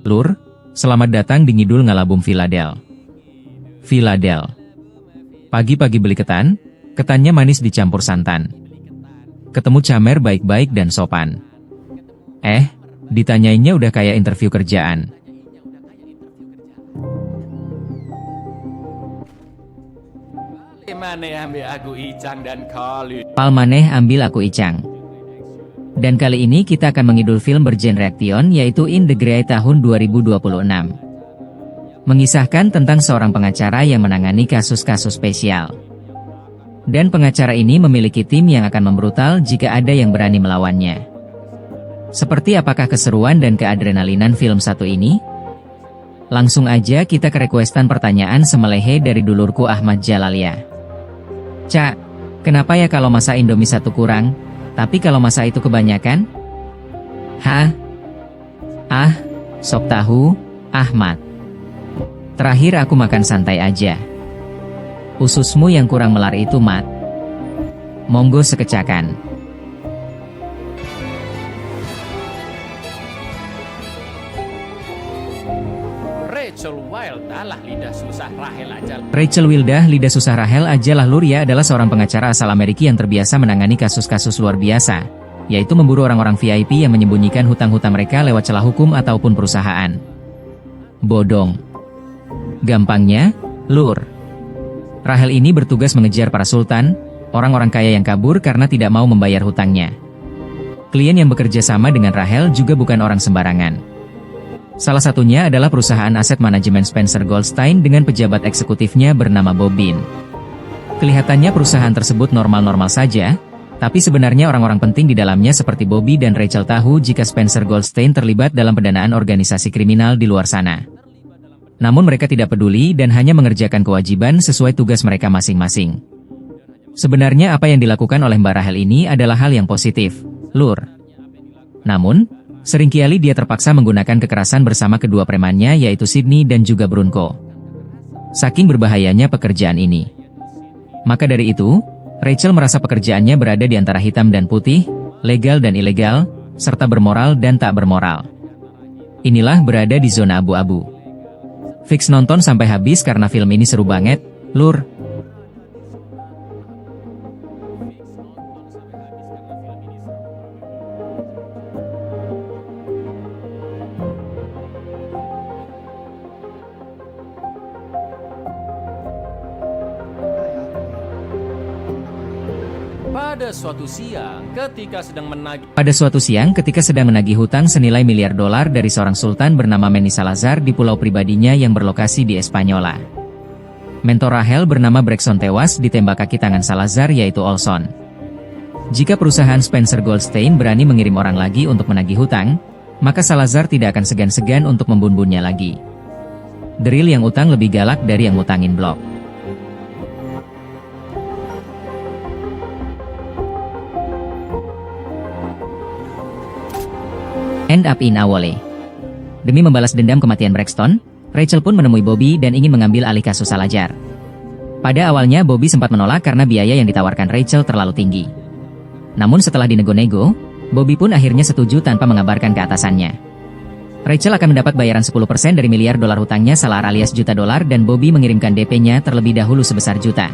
Lur, selamat datang di Ngidul Ngalabum Villadel. Villadel. Pagi-pagi beli ketan, ketannya manis dicampur santan. Ketemu camer baik-baik dan sopan. Ditanyainnya udah kayak interview kerjaan. Pal maneh ambil aku Icang. Dan kali ini kita akan mengidul film bergenre action yaitu In the Grey tahun 2026. Mengisahkan tentang seorang pengacara yang menangani kasus-kasus spesial. Dan pengacara ini memiliki tim yang akan membrutal jika ada yang berani melawannya. Seperti apakah keseruan dan keadrenalinan film satu ini? Langsung aja kita ke requestan pertanyaan semelehe dari dulurku Ahmad Jalalia. Cak, kenapa ya kalau masak Indomie satu kurang, tapi kalau masak itu kebanyakan? Sok tahu, Ahmad. Terakhir aku makan santai aja. Ususmu yang kurang melar itu, Mat. Monggo sekecakan. Rachel Wildah, lidah susah Rahel aja lah lur ya, adalah seorang pengacara asal Amerika yang terbiasa menangani kasus-kasus luar biasa, yaitu memburu orang-orang VIP yang menyembunyikan hutang-hutang mereka lewat celah hukum ataupun perusahaan. Bodong. Gampangnya, lur. Rahel ini bertugas mengejar para sultan, orang-orang kaya yang kabur karena tidak mau membayar hutangnya. Klien yang bekerja sama dengan Rahel juga bukan orang sembarangan. Salah satunya adalah perusahaan aset manajemen Spencer Goldstein dengan pejabat eksekutifnya bernama Bob Bean. Kelihatannya perusahaan tersebut normal-normal saja, tapi sebenarnya orang-orang penting di dalamnya seperti Bobby dan Rachel tahu jika Spencer Goldstein terlibat dalam pendanaan organisasi kriminal di luar sana. Namun mereka tidak peduli dan hanya mengerjakan kewajiban sesuai tugas mereka masing-masing. Sebenarnya apa yang dilakukan oleh Mbak Rahel ini adalah hal yang positif, lur. Namun, seringkali dia terpaksa menggunakan kekerasan bersama kedua premannya yaitu Sydney dan juga Brunko. Saking berbahayanya pekerjaan ini. Maka dari itu, Rachel merasa pekerjaannya berada di antara hitam dan putih, legal dan ilegal, serta bermoral dan tak bermoral. Inilah berada di zona abu-abu. Fix nonton sampai habis karena film ini seru banget, lur. Pada suatu siang, ketika sedang menagih hutang senilai miliar dolar dari seorang sultan bernama Manny Salazar di pulau pribadinya yang berlokasi di Espanyola. Mentor Rahel bernama Braxton tewas ditembak kaki tangan Salazar yaitu Olson. Jika perusahaan Spencer Goldstein berani mengirim orang lagi untuk menagih hutang, maka Salazar tidak akan segan-segan untuk membunuhnya lagi. Drill yang utang lebih galak dari yang ngutangin blok. End up in Awole. Demi membalas dendam kematian Braxton, Rachel pun menemui Bobby dan ingin mengambil alih kasus Salazar. Pada awalnya Bobby sempat menolak karena biaya yang ditawarkan Rachel terlalu tinggi. Namun setelah dinego-nego, Bobby pun akhirnya setuju tanpa mengabarkan ke atasannya. Rachel akan mendapat bayaran 10% dari miliar dolar hutangnya Salar alias juta dolar dan Bobby mengirimkan DP-nya terlebih dahulu sebesar juta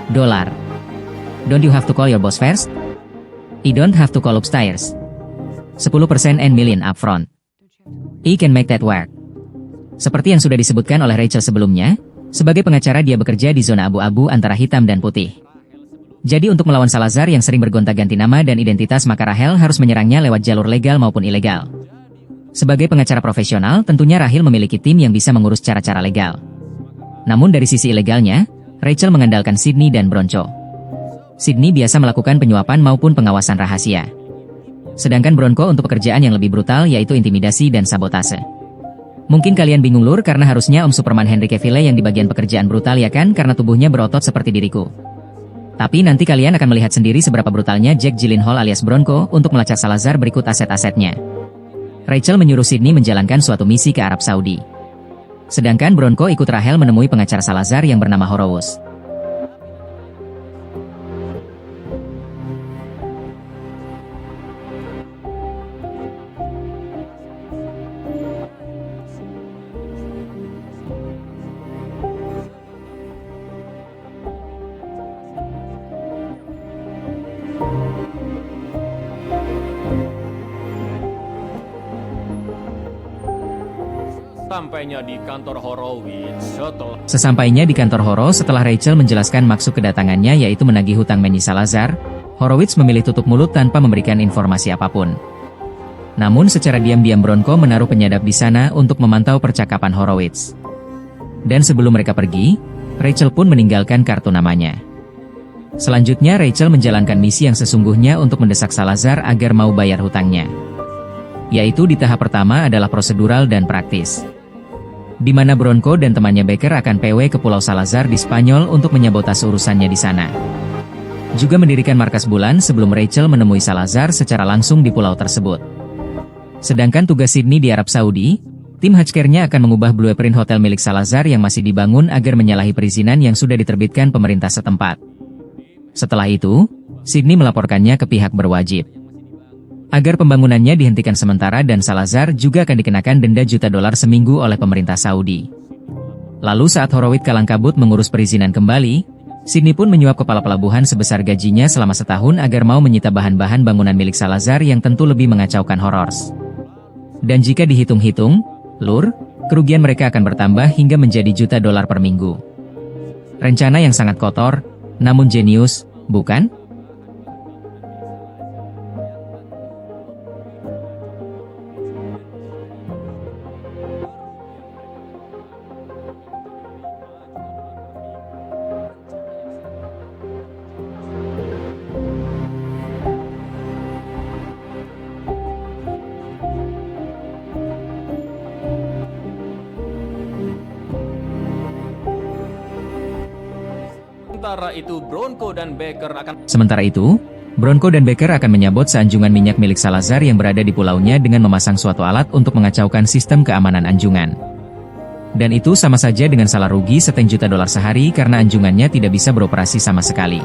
dolar. Don't you have to call your boss first? I don't have to call upstairs. 10% and million upfront. I can make that work. Seperti yang sudah disebutkan oleh Rachel sebelumnya, sebagai pengacara dia bekerja di zona abu-abu antara hitam dan putih. Jadi untuk melawan Salazar yang sering bergonta-ganti nama dan identitas maka Rahel harus menyerangnya lewat jalur legal maupun ilegal. Sebagai pengacara profesional, tentunya Rahel memiliki tim yang bisa mengurus cara-cara legal. Namun dari sisi ilegalnya, Rachel mengandalkan Sydney dan Bronco. Sydney biasa melakukan penyuapan maupun pengawasan rahasia. Sedangkan Bronco untuk pekerjaan yang lebih brutal yaitu intimidasi dan sabotase. Mungkin kalian bingung lur karena harusnya Om Superman Henry Cavill yang di bagian pekerjaan brutal ya kan karena tubuhnya berotot seperti diriku. Tapi nanti kalian akan melihat sendiri seberapa brutalnya Jack Gyllenhaal alias Bronco untuk melacak Salazar berikut aset-asetnya. Rachel menyuruh Sydney menjalankan suatu misi ke Arab Saudi. Sedangkan Bronco ikut Rahel menemui pengacara Salazar yang bernama Horowitz. Sampainya di kantor Horowitz Sesampainya di kantor Horo setelah Rachel menjelaskan maksud kedatangannya yaitu menagih hutang Manny Salazar, Horowitz memilih tutup mulut tanpa memberikan informasi apapun. Namun secara diam-diam Bronco menaruh penyadap di sana untuk memantau percakapan Horowitz. Dan sebelum mereka pergi, Rachel pun meninggalkan kartu namanya. Selanjutnya Rachel menjalankan misi yang sesungguhnya untuk mendesak Salazar agar mau bayar hutangnya. Yaitu di tahap pertama adalah prosedural dan praktis, di mana Bronco dan temannya Becker akan PW ke Pulau Salazar di Spanyol untuk menyabotase urusannya di sana. Juga mendirikan markas bulan sebelum Rachel menemui Salazar secara langsung di pulau tersebut. Sedangkan tugas Sydney di Arab Saudi, tim Hajkernya akan mengubah blueprint hotel milik Salazar yang masih dibangun agar menyalahi perizinan yang sudah diterbitkan pemerintah setempat. Setelah itu, Sydney melaporkannya ke pihak berwajib agar pembangunannya dihentikan sementara dan Salazar juga akan dikenakan denda $1 juta seminggu oleh pemerintah Saudi. Lalu saat Horowitz kalang kabut mengurus perizinan kembali, Sydney pun menyuap kepala pelabuhan sebesar gajinya selama setahun agar mau menyita bahan-bahan bangunan milik Salazar yang tentu lebih mengacaukan Horrors. Dan jika dihitung-hitung, Lur, kerugian mereka akan bertambah hingga menjadi $1 juta per minggu. Rencana yang sangat kotor, namun jenius, bukan? Sementara itu, Bronco dan Becker akan menyabot seanjungan minyak milik Salazar yang berada di pulaunya dengan memasang suatu alat untuk mengacaukan sistem keamanan anjungan. Dan itu sama saja dengan salah rugi $1 juta sehari karena anjungannya tidak bisa beroperasi sama sekali.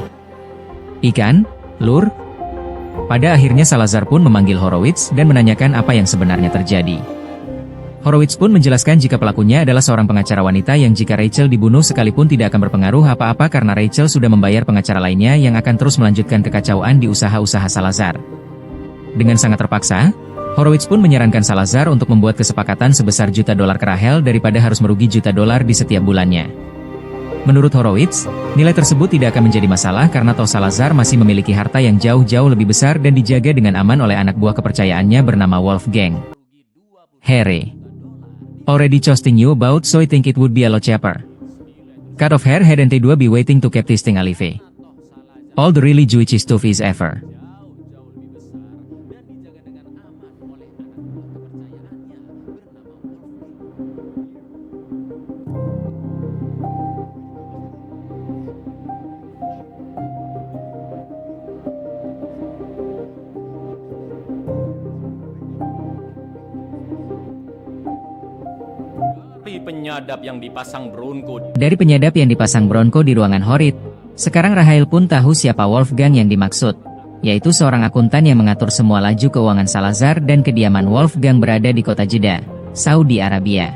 Ikan, Lur? Pada akhirnya Salazar pun memanggil Horowitz dan menanyakan apa yang sebenarnya terjadi. Horowitz pun menjelaskan jika pelakunya adalah seorang pengacara wanita yang jika Rachel dibunuh sekalipun tidak akan berpengaruh apa-apa karena Rachel sudah membayar pengacara lainnya yang akan terus melanjutkan kekacauan di usaha-usaha Salazar. Dengan sangat terpaksa, Horowitz pun menyarankan Salazar untuk membuat kesepakatan sebesar $1 juta ke Rahel daripada harus merugi $1 juta di setiap bulannya. Menurut Horowitz, nilai tersebut tidak akan menjadi masalah karena toh Salazar masih memiliki harta yang jauh-jauh lebih besar dan dijaga dengan aman oleh anak buah kepercayaannya bernama Wolfgang. Harry. Already trusting you about so I think it would be a lot cheaper. Cut off hair hadn't they be waiting to keep this thing alive. All the really juicy stuff is ever. Dari penyadap yang dipasang Bronco di ruangan Horowitz, sekarang Rahel pun tahu siapa Wolfgang yang dimaksud, yaitu seorang akuntan yang mengatur semua laju keuangan Salazar dan kediaman Wolfgang berada di kota Jeddah, Saudi Arabia.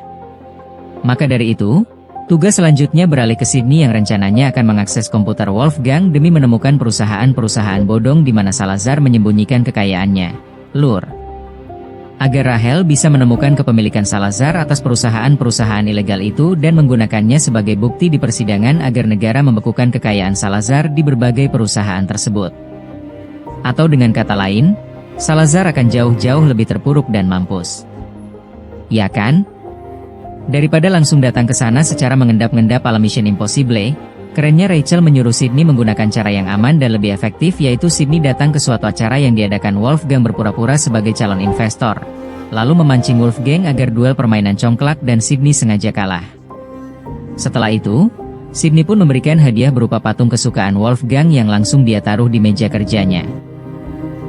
Maka dari itu, tugas selanjutnya beralih ke Sydney yang rencananya akan mengakses komputer Wolfgang demi menemukan perusahaan-perusahaan bodong di mana Salazar menyembunyikan kekayaannya. Lur. Agar Rahel bisa menemukan kepemilikan Salazar atas perusahaan-perusahaan ilegal itu dan menggunakannya sebagai bukti di persidangan agar negara membekukan kekayaan Salazar di berbagai perusahaan tersebut. Atau dengan kata lain, Salazar akan jauh-jauh lebih terpuruk dan mampus. Ya kan? Daripada langsung datang ke sana secara mengendap-endap ala Mission Impossible, kerennya Rachel menyuruh Sydney menggunakan cara yang aman dan lebih efektif, yaitu Sydney datang ke suatu acara yang diadakan Wolfgang berpura-pura sebagai calon investor, lalu memancing Wolfgang agar duel permainan congklak dan Sydney sengaja kalah. Setelah itu, Sydney pun memberikan hadiah berupa patung kesukaan Wolfgang yang langsung dia taruh di meja kerjanya.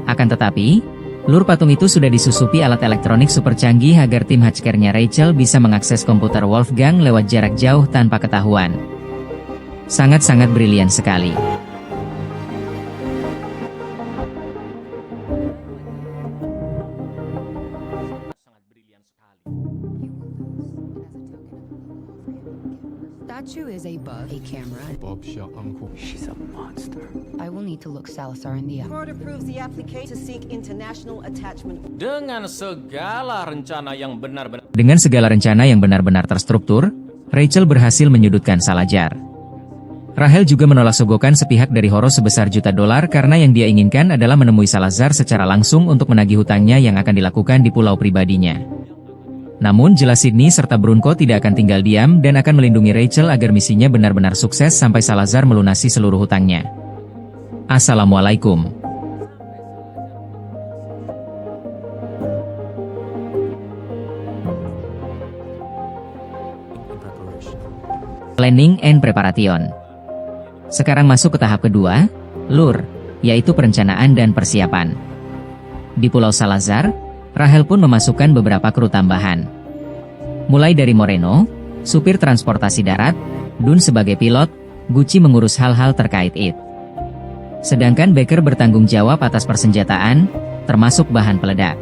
Akan tetapi, Lur patung itu sudah disusupi alat elektronik super canggih agar tim hackernya Rachel bisa mengakses komputer Wolfgang lewat jarak jauh tanpa ketahuan. Sangat-sangat brilian sekali. statue is a bug, a camera. Bob's your uncle. She's a monster. I will need to look Salazar in the eye. Court approves the application to seek international attachment. Dengan segala rencana yang benar-benar Dengan segala rencana yang benar-benar terstruktur, Rachel berhasil menyudutkan Salazar. Rahel juga menolak sogokan sepihak dari Horus sebesar $1 karena yang dia inginkan adalah menemui Salazar secara langsung untuk menagih hutangnya yang akan dilakukan di pulau pribadinya. Namun jelas Sydney serta Brunko tidak akan tinggal diam dan akan melindungi Rachel agar misinya benar-benar sukses sampai Salazar melunasi seluruh hutangnya. Assalamualaikum. Planning and Preparation. Sekarang masuk ke tahap kedua, LUR, yaitu perencanaan dan persiapan. Di Pulau Salazar, Rahel pun memasukkan beberapa kru tambahan. Mulai dari Moreno, supir transportasi darat, Dun sebagai pilot, Gucci mengurus hal-hal terkait IT. Sedangkan Baker bertanggung jawab atas persenjataan, termasuk bahan peledak.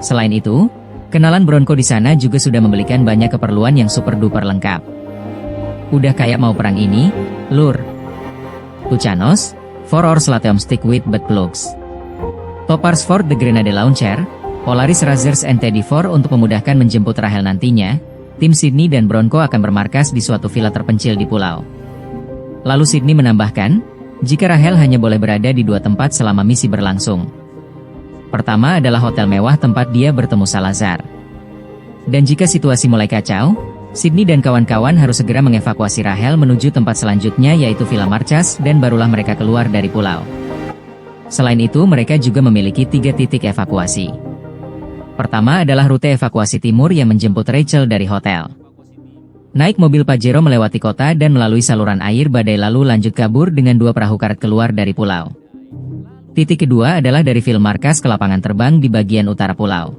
Selain itu, kenalan Bronco di sana juga sudah membelikan banyak keperluan yang super duper lengkap. Udah kayak mau perang ini, LUR. Tucanos, 4 hours Lateum stick with butt plugs. Topars for the Grenade Launcher, Polaris Razors NT-D4 untuk memudahkan menjemput Rahel nantinya. Tim Sydney dan Bronco akan bermarkas di suatu villa terpencil di pulau. Lalu Sydney menambahkan, jika Rahel hanya boleh berada di 2 tempat selama misi berlangsung. Pertama adalah hotel mewah tempat dia bertemu Salazar. Dan jika situasi mulai kacau, Sydney dan kawan-kawan harus segera mengevakuasi Rahel menuju tempat selanjutnya yaitu Villa Marchas dan barulah mereka keluar dari pulau. Selain itu mereka juga memiliki 3 titik evakuasi. Pertama adalah rute evakuasi timur yang menjemput Rachel dari hotel. Naik mobil Pajero melewati kota dan melalui saluran air badai lalu lanjut kabur dengan 2 perahu karet keluar dari pulau. Titik kedua adalah dari Villa Marchas ke lapangan terbang di bagian utara pulau.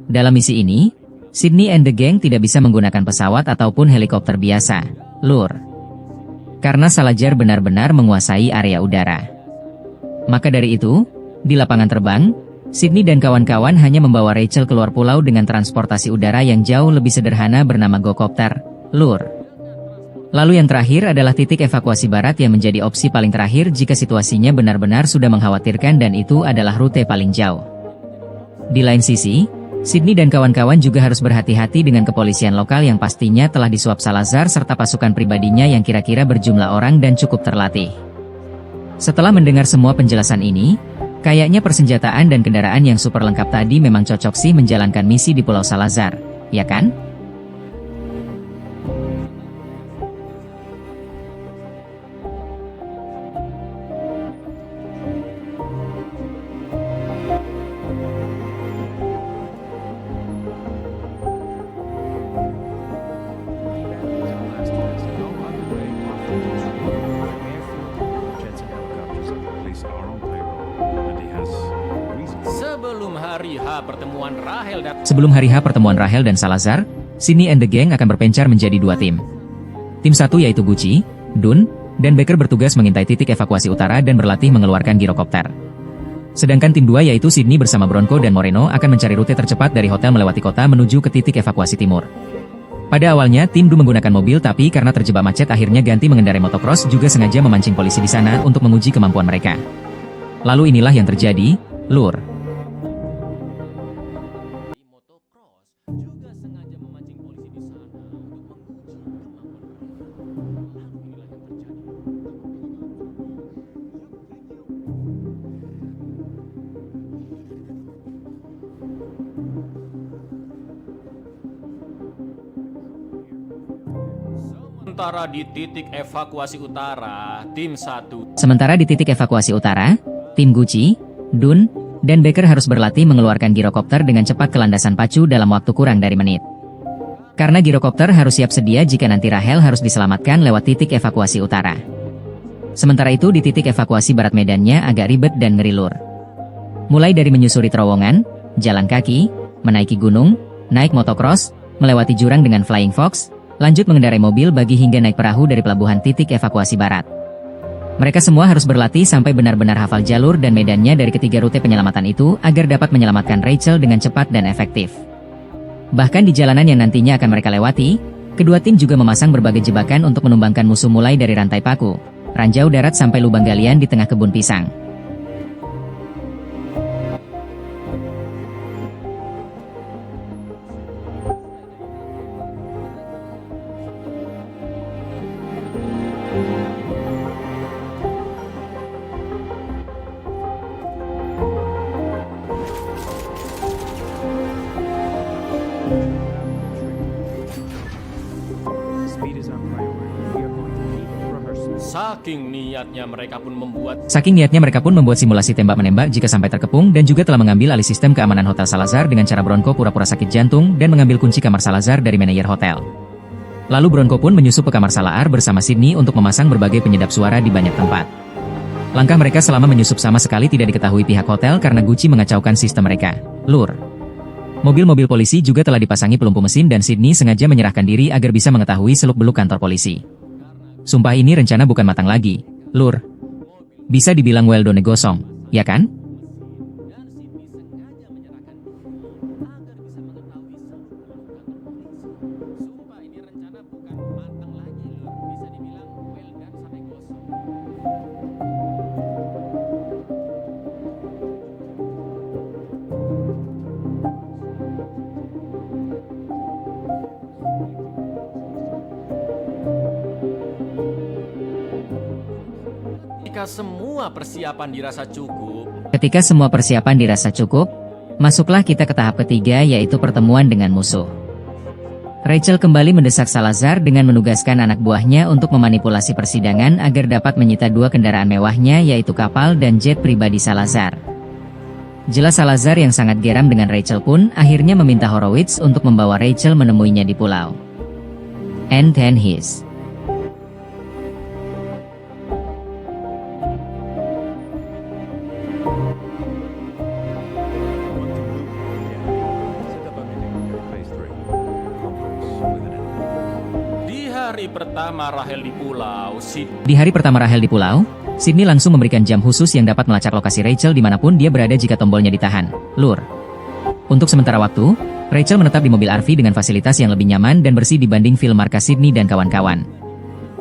Dalam misi ini, Sydney and the gang tidak bisa menggunakan pesawat ataupun helikopter biasa, LUR. Karena Salazar benar-benar menguasai area udara. Maka dari itu, di lapangan terbang, Sydney dan kawan-kawan hanya membawa Rachel keluar pulau dengan transportasi udara yang jauh lebih sederhana bernama Gokopter, LUR. Lalu yang terakhir adalah titik evakuasi barat yang menjadi opsi paling terakhir jika situasinya benar-benar sudah mengkhawatirkan dan itu adalah rute paling jauh. Di lain sisi, Sydney dan kawan-kawan juga harus berhati-hati dengan kepolisian lokal yang pastinya telah disuap Salazar serta pasukan pribadinya yang kira-kira berjumlah orang dan cukup terlatih. Setelah mendengar semua penjelasan ini, kayaknya persenjataan dan kendaraan yang super lengkap tadi memang cocok sih menjalankan misi di Pulau Salazar, ya kan? Sebelum hari H pertemuan Rahel dan Salazar, Sydney and the gang akan berpencar menjadi 2 tim. Tim 1 yaitu Gucci, Dun, dan Baker bertugas mengintai titik evakuasi utara dan berlatih mengeluarkan girokopter. Sedangkan tim 2 yaitu Sydney bersama Bronco dan Moreno akan mencari rute tercepat dari hotel melewati kota menuju ke titik evakuasi timur. Pada awalnya tim Du menggunakan mobil tapi karena terjebak macet akhirnya ganti mengendarai motocross juga sengaja memancing polisi di sana untuk menguji kemampuan mereka. Lalu inilah yang terjadi, LUR. Sementara di titik evakuasi utara, tim 1 Sementara di titik evakuasi utara, tim Gucci, Dun, dan Baker harus berlatih mengeluarkan girokopter dengan cepat ke landasan pacu dalam waktu kurang dari menit. Karena girokopter harus siap sedia jika nanti Rahel harus diselamatkan lewat titik evakuasi utara. Sementara itu di titik evakuasi barat medannya agak ribet dan ngeri LUR. Mulai dari menyusuri terowongan, jalan kaki, menaiki gunung, naik motocross, melewati jurang dengan Flying Fox, lanjut mengendarai mobil bagi hingga naik perahu dari pelabuhan titik evakuasi barat. Mereka semua harus berlatih sampai benar-benar hafal jalur dan medannya dari ketiga rute penyelamatan itu agar dapat menyelamatkan Rachel dengan cepat dan efektif. Bahkan di jalanan yang nantinya akan mereka lewati, Kedua tim juga memasang berbagai jebakan untuk menumbangkan musuh mulai dari rantai paku, ranjau darat sampai lubang galian di tengah kebun pisang. Speed is our priority. We are going to keep rehearsing. Saking niatnya mereka pun membuat Simulasi tembak-menembak jika sampai terkepung dan juga telah mengambil alih sistem keamanan Hotel Salazar dengan cara Bronco pura-pura sakit jantung dan mengambil kunci kamar Salazar dari manajer hotel. Lalu Bronco pun menyusup ke kamar Salazar bersama Sydney untuk memasang berbagai penyedap suara di banyak tempat. Langkah mereka selama menyusup sama sekali tidak diketahui pihak hotel karena Gucci mengacaukan sistem mereka. Lur. Mobil-mobil polisi juga telah dipasangi pelumpuh mesin dan Sydney sengaja menyerahkan diri agar bisa mengetahui seluk-beluk kantor polisi. Sumpah ini rencana bukan matang lagi, Lur. Bisa dibilang well done gosong, ya kan? Ketika semua persiapan dirasa cukup, Ketika semua persiapan dirasa cukup, masuklah kita ke tahap ketiga yaitu pertemuan dengan musuh. Rachel kembali mendesak Salazar dengan menugaskan anak buahnya untuk memanipulasi persidangan agar dapat menyita dua kendaraan mewahnya yaitu kapal dan jet pribadi Salazar. Jelas Salazar yang sangat geram dengan Rachel pun akhirnya meminta Horowitz untuk membawa Rachel menemuinya di pulau. And then his. Set up a meeting in phase 3. Complex with an di hari pertama Rahel di pulau, Di hari pertama Rahel di pulau, Sydney langsung memberikan jam khusus yang dapat melacak lokasi Rachel dimanapun dia berada jika tombolnya ditahan. Lur. Untuk sementara waktu, Rachel menetap di mobil RV dengan fasilitas yang lebih nyaman dan bersih dibanding film marka Sydney dan kawan-kawan.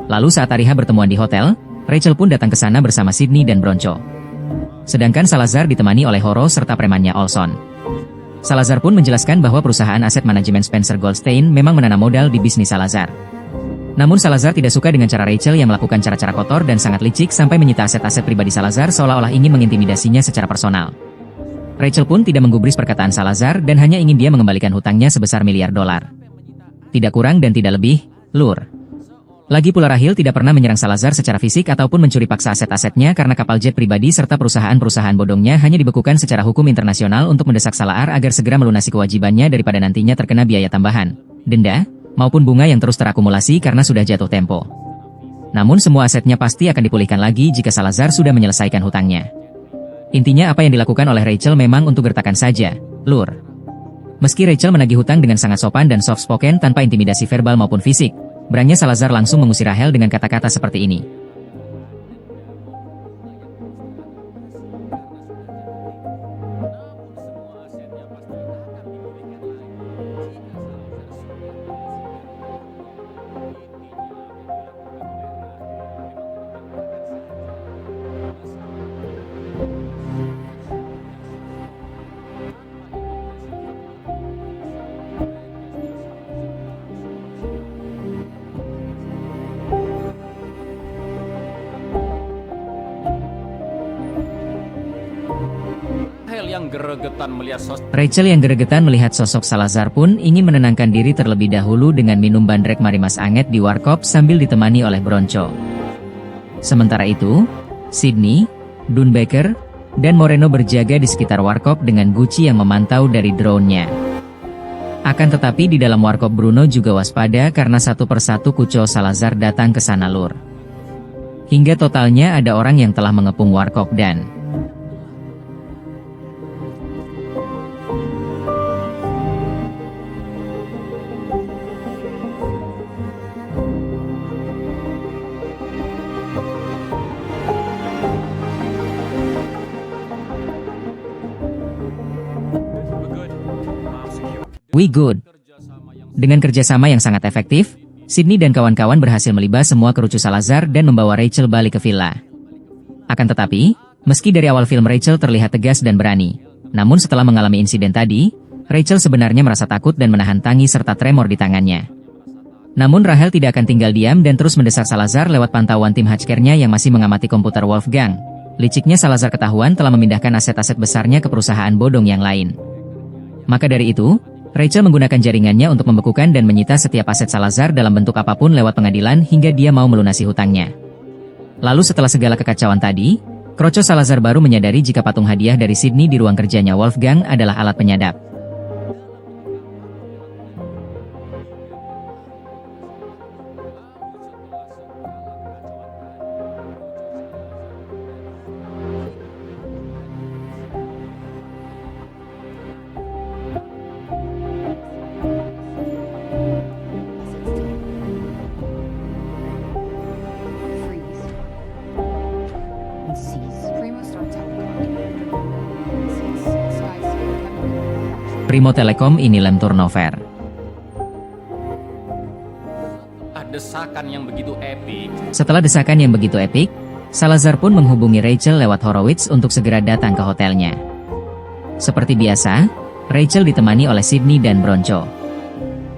Lalu saat hari H bertemuan di hotel, Rachel pun datang ke sana bersama Sydney dan Bronco. Sedangkan Salazar ditemani oleh Horo serta premannya Olson. Salazar pun menjelaskan bahwa perusahaan aset manajemen Spencer Goldstein memang menanam modal di bisnis Salazar. Namun Salazar tidak suka dengan cara Rachel yang melakukan cara-cara kotor dan sangat licik sampai menyita aset-aset pribadi Salazar seolah-olah ingin mengintimidasinya secara personal. Rachel pun tidak menggubris perkataan Salazar dan hanya ingin dia mengembalikan hutangnya sebesar miliar dolar. Tidak kurang dan tidak lebih, Lur. Lagi pula Rahel tidak pernah menyerang Salazar secara fisik ataupun mencuri paksa aset-asetnya karena kapal jet pribadi serta perusahaan-perusahaan bodongnya hanya dibekukan secara hukum internasional untuk mendesak Salazar agar segera melunasi kewajibannya daripada nantinya terkena biaya tambahan, denda, maupun bunga yang terus terakumulasi karena sudah jatuh tempo. Namun semua asetnya pasti akan dipulihkan lagi jika Salazar sudah menyelesaikan hutangnya. Intinya apa yang dilakukan oleh Rachel memang untuk gertakan saja, Lur. Meski Rachel menagih hutang dengan sangat sopan dan soft spoken tanpa intimidasi verbal maupun fisik, berangnya Salazar langsung mengusir Rahel dengan kata-kata seperti ini. Rachel yang geregetan melihat sosok Salazar pun ingin menenangkan diri terlebih dahulu dengan minum bandrek marimas anget di warkop sambil ditemani oleh Bronco. Sementara itu, Sydney, Dunbaker, dan Moreno berjaga di sekitar warkop dengan Gucci yang memantau dari drone-nya. Akan tetapi di dalam warkop Bruno juga waspada karena satu persatu kucau Salazar datang ke sana, Lur. Hingga totalnya ada orang yang telah mengepung warkop dan We good. Dengan kerjasama yang sangat efektif, Sydney dan kawan-kawan berhasil melibas semua kerucu Salazar dan membawa Rachel balik ke villa. Akan tetapi, meski dari awal film Rachel terlihat tegas dan berani, namun setelah mengalami insiden tadi, Rachel sebenarnya merasa takut dan menahan tangis serta tremor di tangannya. Namun Rahel tidak akan tinggal diam dan terus mendesak Salazar lewat pantauan tim Hatchcare-nya yang masih mengamati komputer Wolfgang. Liciknya Salazar ketahuan telah memindahkan aset-aset besarnya ke perusahaan bodong yang lain. Maka dari itu, Rachel menggunakan jaringannya untuk membekukan dan menyita setiap aset Salazar dalam bentuk apapun lewat pengadilan hingga dia mau melunasi hutangnya. Lalu setelah segala kekacauan tadi, Kroco Salazar baru menyadari jika patung hadiah dari Sydney di ruang kerjanya Wolfgang adalah alat penyadap. Freeze. And seize. Primo starts helicopter. Seize. Skyscraper chemical. Primo Telecom ini lem turnover. Desakan yang begitu epik. Setelah desakan yang begitu epik, Salazar pun menghubungi Rachel lewat Horowitz untuk segera datang ke hotelnya. Seperti biasa, Rachel ditemani oleh Sydney dan Bronco.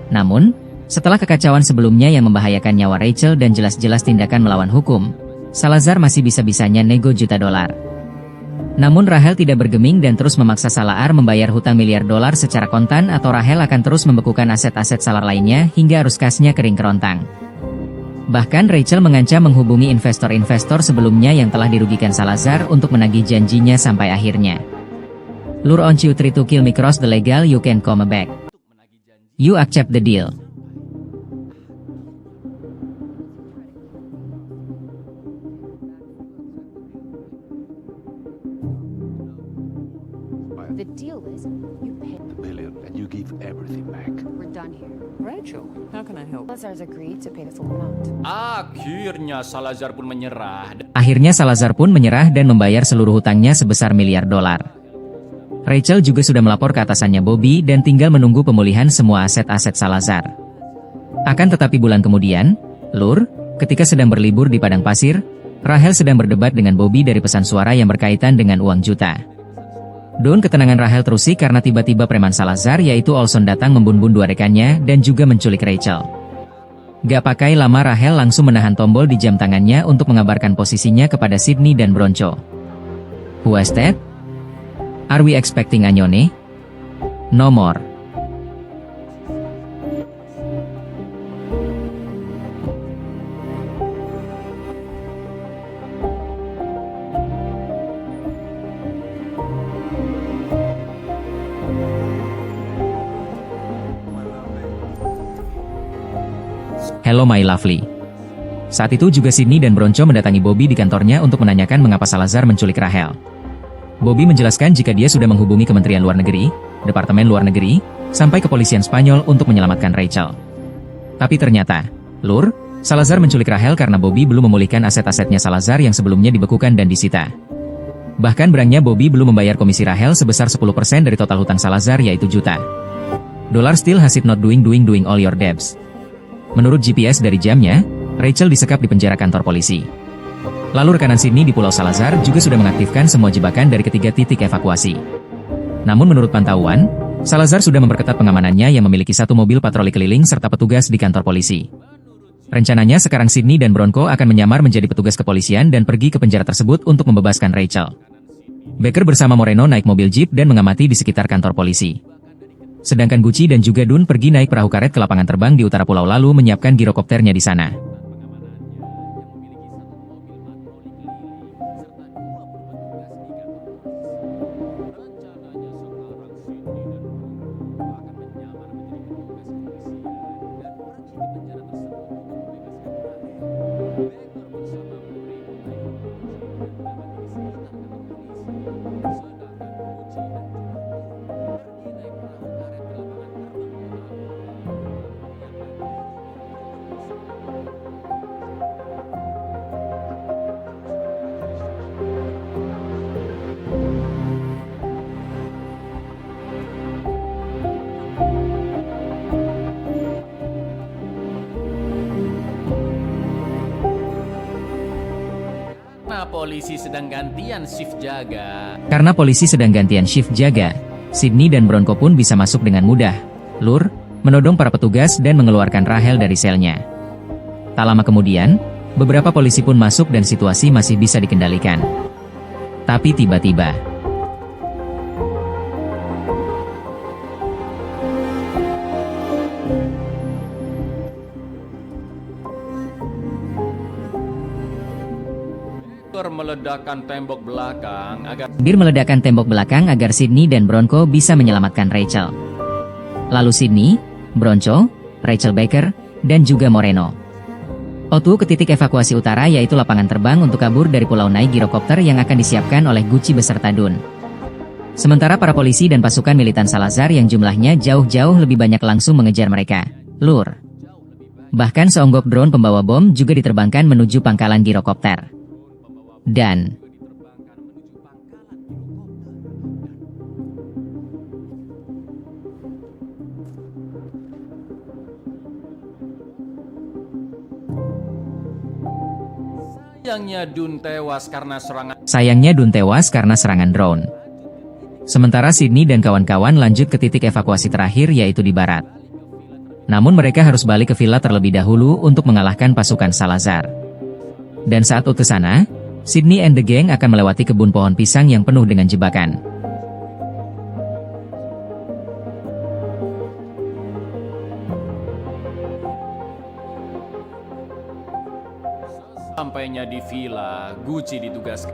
Namun, setelah kekacauan sebelumnya yang membahayakan nyawa Rachel dan jelas-jelas tindakan melawan hukum, Salazar masih bisa-bisanya nego juta dolar. Namun Rahel tidak bergeming dan terus memaksa Salazar membayar hutang miliar dolar secara kontan atau Rahel akan terus membekukan aset-aset Salazar lainnya hingga arus kasnya kering kerontang. Bahkan Rachel mengancam menghubungi investor-investor sebelumnya yang telah dirugikan Salazar untuk menagih janjinya sampai akhirnya. Lure on you try to kill me cross the legal you can come back. You accept the deal. The deal is you pay. The billion, and you give everything back. We're done here. Rachel, how can I help? Salazar's agreed to pay the full amount. Akhirnya Salazar pun menyerah. Akhirnya Salazar pun menyerah dan membayar seluruh hutangnya sebesar miliar dolar. Rachel juga sudah melapor ke atasannya Bobby dan tinggal menunggu pemulihan semua aset-aset Salazar. Akan tetapi bulan kemudian, Lur, ketika sedang berlibur di padang pasir, Rahel sedang berdebat dengan Bobby dari pesan suara yang berkaitan dengan uang juta. Don ketenangan Rahel terusik karena tiba-tiba preman Salazar yaitu Olson datang membunuh dua rekannya dan juga menculik Rachel. Gak pakai lama Rahel langsung menahan tombol di jam tangannya untuk mengabarkan posisinya kepada Sydney dan Bronco. Who is that? Are we expecting Anyone? No more. Hello my lovely. Saat itu juga Sydney dan Bronco mendatangi Bobby di kantornya untuk menanyakan mengapa Salazar menculik Rahel. Bobby menjelaskan jika dia sudah menghubungi Kementerian Luar Negeri, Departemen Luar Negeri, sampai kepolisian Spanyol untuk menyelamatkan Rachel. Tapi ternyata, Lur, Salazar menculik Rahel karena Bobby belum memulihkan aset-asetnya Salazar yang sebelumnya dibekukan dan disita. Bahkan berangnya Bobby belum membayar komisi Rahel sebesar 10% dari total hutang Salazar yaitu juta. Dollar still has it not doing all your debts. Menurut GPS dari jamnya, Rachel disekap di penjara kantor polisi. Lalu rekanan Sydney di Pulau Salazar juga sudah mengaktifkan semua jebakan dari ketiga titik evakuasi. Namun menurut pantauan, Salazar sudah memperketat pengamanannya yang memiliki satu mobil patroli keliling serta petugas di kantor polisi. Rencananya sekarang Sydney dan Bronco akan menyamar menjadi petugas kepolisian dan pergi ke penjara tersebut untuk membebaskan Rachel. Baker bersama Moreno naik mobil jeep dan mengamati di sekitar kantor polisi. Sedangkan Gucci dan juga Dun pergi naik perahu karet ke lapangan terbang di utara pulau lalu menyiapkan girokopternya di sana. polisi sedang gantian shift jaga. Karena polisi sedang gantian shift jaga, Sydney dan Bronco pun bisa masuk dengan mudah. Lur menodong para petugas dan mengeluarkan Rahel dari selnya. Tak lama kemudian, beberapa polisi pun masuk dan situasi masih bisa dikendalikan. Tapi tiba-tiba, Meledakkan tembok belakang agar Bir meledakkan tembok belakang agar Sydney dan Bronco bisa menyelamatkan Rachel. Lalu Sydney, Bronco, Rachel Baker, dan juga Moreno O2 ke titik evakuasi utara, yaitu lapangan terbang untuk kabur dari pulau naik girokopter yang akan disiapkan oleh Gucci beserta Dun. Sementara para polisi dan pasukan militan Salazar yang jumlahnya jauh-jauh lebih banyak langsung mengejar mereka. Lur. Bahkan seonggok drone pembawa bom juga diterbangkan menuju pangkalan girokopter. Dan sayangnya Dun tewas karena serangan drone. Sementara Sydney dan kawan-kawan lanjut ke titik evakuasi terakhir, yaitu di barat. Namun mereka harus balik ke villa terlebih dahulu untuk mengalahkan pasukan Salazar. Dan saat ke sana, Sydney and the gang akan melewati kebun pohon pisang yang penuh dengan jebakan.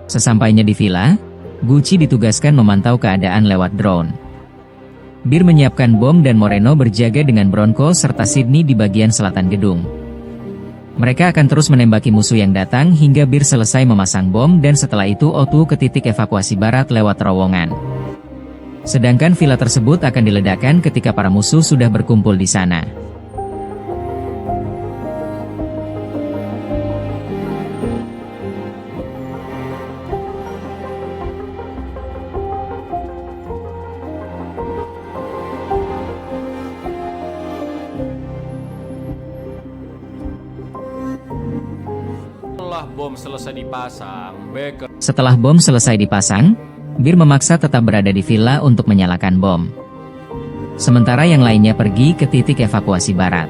Sesampainya di villa, Gucci ditugaskan memantau keadaan lewat drone. Bir menyiapkan bom dan Moreno berjaga dengan Bronco serta Sydney di bagian selatan gedung. Mereka akan terus menembaki musuh yang datang hingga Bir selesai memasang bom, dan setelah itu O2 ke titik evakuasi barat lewat terowongan. Sedangkan villa tersebut akan diledakkan ketika para musuh sudah berkumpul di sana. Setelah bom selesai dipasang, Bir memaksa tetap berada di villa untuk menyalakan bom. Sementara yang lainnya pergi ke titik evakuasi barat.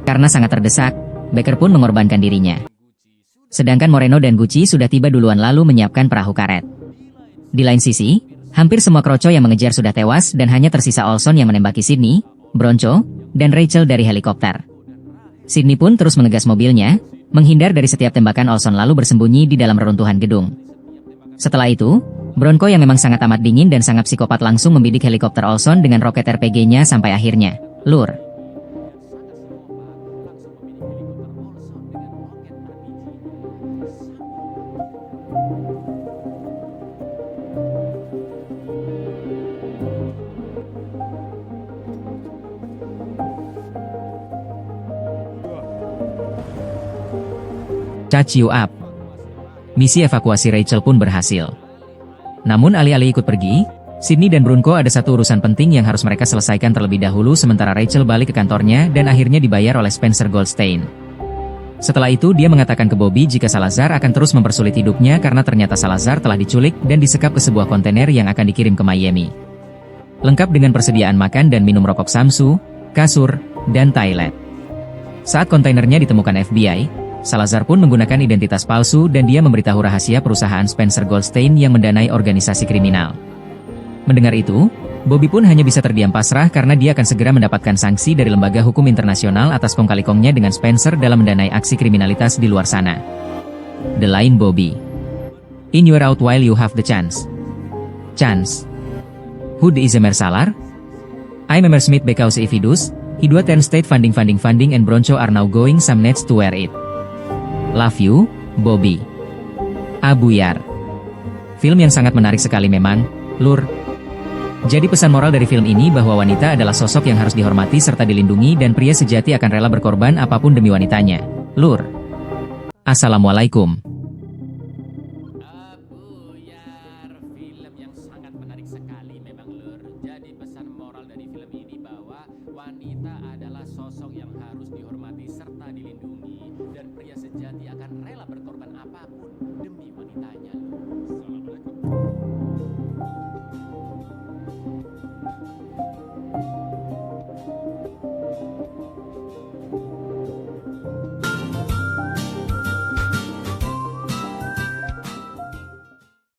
karena sangat terdesak, Baker pun mengorbankan dirinya. Sedangkan Moreno dan Gucci sudah tiba duluan lalu menyiapkan perahu karet. Di lain sisi, hampir semua kroco yang mengejar sudah tewas dan hanya tersisa Olson yang menembaki Sydney, Bronco, dan Rachel dari helikopter. Sydney pun terus mengegas mobilnya, menghindar dari setiap tembakan Olson lalu bersembunyi di dalam reruntuhan gedung. Setelah itu, Bronco yang memang sangat amat dingin dan sangat psikopat langsung membidik helikopter Olson dengan roket RPG-nya sampai akhirnya, Lur. Catch you up. Misi evakuasi Rachel pun berhasil. Namun alih-alih ikut pergi, Sydney dan Bronco ada satu urusan penting yang harus mereka selesaikan terlebih dahulu, sementara Rachel balik ke kantornya dan akhirnya dibayar oleh Spencer Goldstein. Setelah itu dia mengatakan ke Bobby jika Salazar akan terus mempersulit hidupnya karena ternyata Salazar telah diculik dan disekap ke sebuah kontainer yang akan dikirim ke Miami. Lengkap dengan persediaan makan dan minum rokok Samsu, kasur, dan toilet. Saat kontainernya ditemukan FBI, Salazar pun menggunakan identitas palsu dan dia memberitahu rahasia perusahaan Spencer Goldstein yang mendanai organisasi kriminal. Mendengar itu, Bobby pun hanya bisa terdiam pasrah karena dia akan segera mendapatkan sanksi dari lembaga hukum internasional atas kong kali kongnya dengan Spencer dalam mendanai aksi kriminalitas di luar sana. The line Bobby. In your out while you have the chance. Chance. Who is Emer Salar? I'm Emer Smith because if he does, he do attend state funding and Bronco are now going some nets to wear it. Love you, Bobby. Abuyar. Film yang sangat menarik sekali memang, Lur. Jadi pesan moral dari film ini bahwa wanita adalah sosok yang harus dihormati serta dilindungi dan pria sejati akan rela berkorban apapun demi wanitanya, Lur. Assalamualaikum.